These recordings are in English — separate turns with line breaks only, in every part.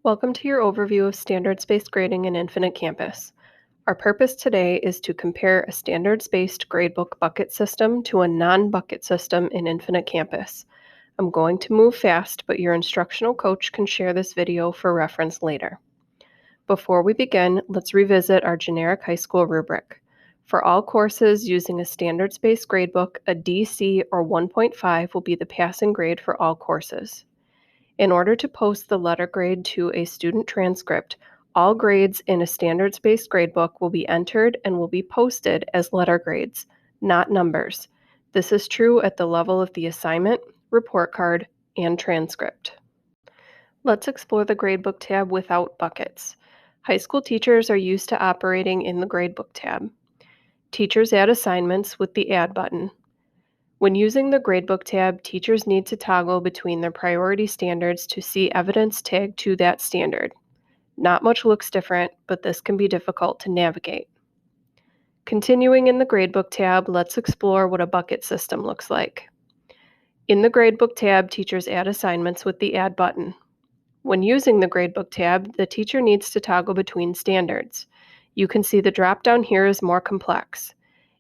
Welcome to your overview of standards-based grading in Infinite Campus. Our purpose today is to compare a standards-based gradebook bucket system to a non-bucket system in Infinite Campus. I'm going to move fast, but your instructional coach can share this video for reference later. Before we begin, let's revisit our generic high school rubric. For all courses using a standards-based gradebook, a DC or 1.5 will be the passing grade for all courses. In order to post the letter grade to a student transcript, all grades in a standards-based gradebook will be entered and will be posted as letter grades, not numbers. This is true at the level of the assignment, report card, and transcript. Let's explore the Gradebook tab without buckets. High school teachers are used to operating in the Gradebook tab. Teachers add assignments with the Add button. When using the Gradebook tab, teachers need to toggle between their priority standards to see evidence tagged to that standard. Not much looks different, but this can be difficult to navigate. Continuing in the Gradebook tab, let's explore what a bucket system looks like. In the Gradebook tab, teachers add assignments with the Add button. When using the Gradebook tab, the teacher needs to toggle between standards. You can see the drop-down here is more complex,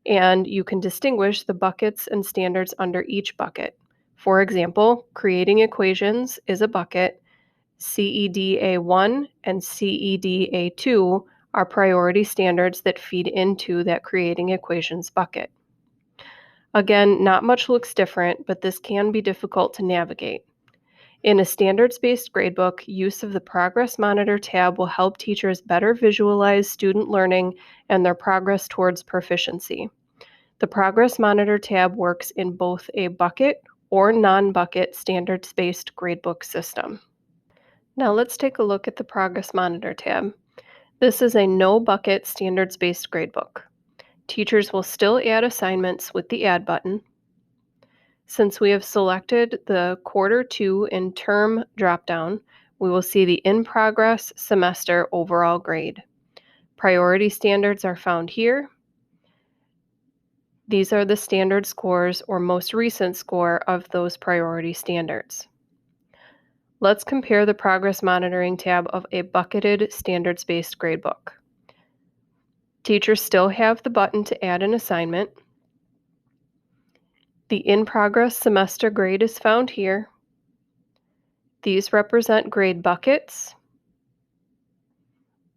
and you can distinguish the buckets and standards under each bucket. For example, creating equations is a bucket. CEDA1 and CEDA2 are priority standards that feed into that creating equations bucket. Again, not much looks different, but this can be difficult to navigate. In a standards-based gradebook, use of the Progress Monitor tab will help teachers better visualize student learning and their progress towards proficiency. The Progress Monitor tab works in both a bucket or non-bucket standards-based gradebook system. Now let's take a look at the Progress Monitor tab. This is a no-bucket standards-based gradebook. Teachers will still add assignments with the Add button. Since we have selected the Quarter 2 and Term dropdown, we will see the In Progress Semester overall grade. Priority standards are found here. These are the standard scores or most recent score of those priority standards. Let's compare the Progress Monitoring tab of a bucketed standards-based gradebook. Teachers still have the button to add an assignment. The In Progress Semester grade is found here. These represent grade buckets.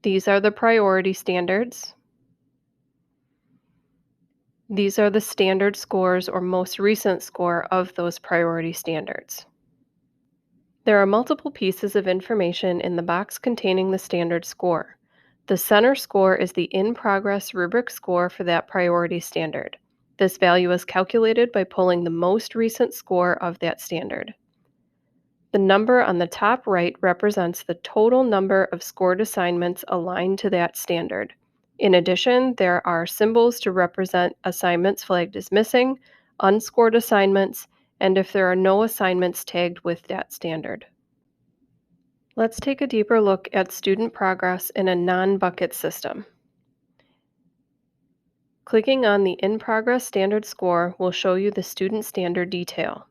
These are the priority standards. These are the standard scores or most recent score of those priority standards. There are multiple pieces of information in the box containing the standard score. The center score is the in-progress rubric score for that priority standard. This value is calculated by pulling the most recent score of that standard. The number on the top right represents the total number of scored assignments aligned to that standard. In addition, there are symbols to represent assignments flagged as missing, unscored assignments, and if there are no assignments tagged with that standard. Let's take a deeper look at student progress in a non-bucket system. Clicking on the In Progress Standard Score will show you the student standard detail.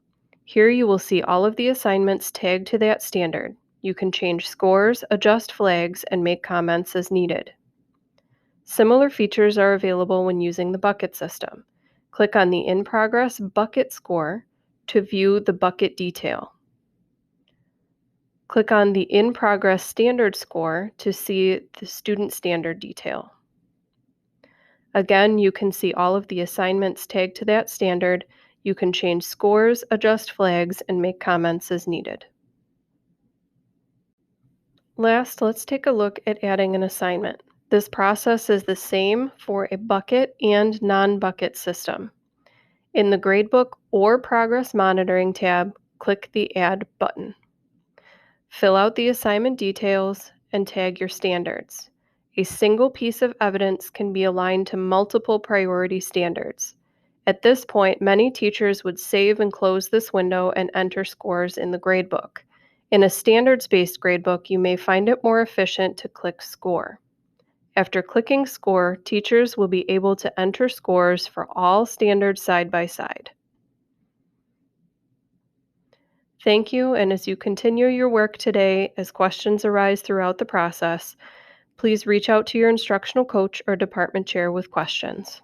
Here you will see all of the assignments tagged to that standard. You can change scores, adjust flags, and make comments as needed. Similar features are available when using the bucket system. Click on the In Progress Bucket Score to view the bucket detail. Click on the In Progress Standard Score to see the student standard detail. Again, you can see all of the assignments tagged to that standard. You can change scores, adjust flags, and make comments as needed. Last, let's take a look at adding an assignment. This process is the same for a bucket and non-bucket system. In the Gradebook or Progress Monitoring tab, click the Add button. Fill out the assignment details and tag your standards. A single piece of evidence can be aligned to multiple priority standards. At this point, many teachers would save and close this window and enter scores in the gradebook. In a standards-based gradebook, you may find it more efficient to click Score. After clicking Score, teachers will be able to enter scores for all standards side by side. Thank you, and as you continue your work today, as questions arise throughout the process, please reach out to your instructional coach or department chair with questions.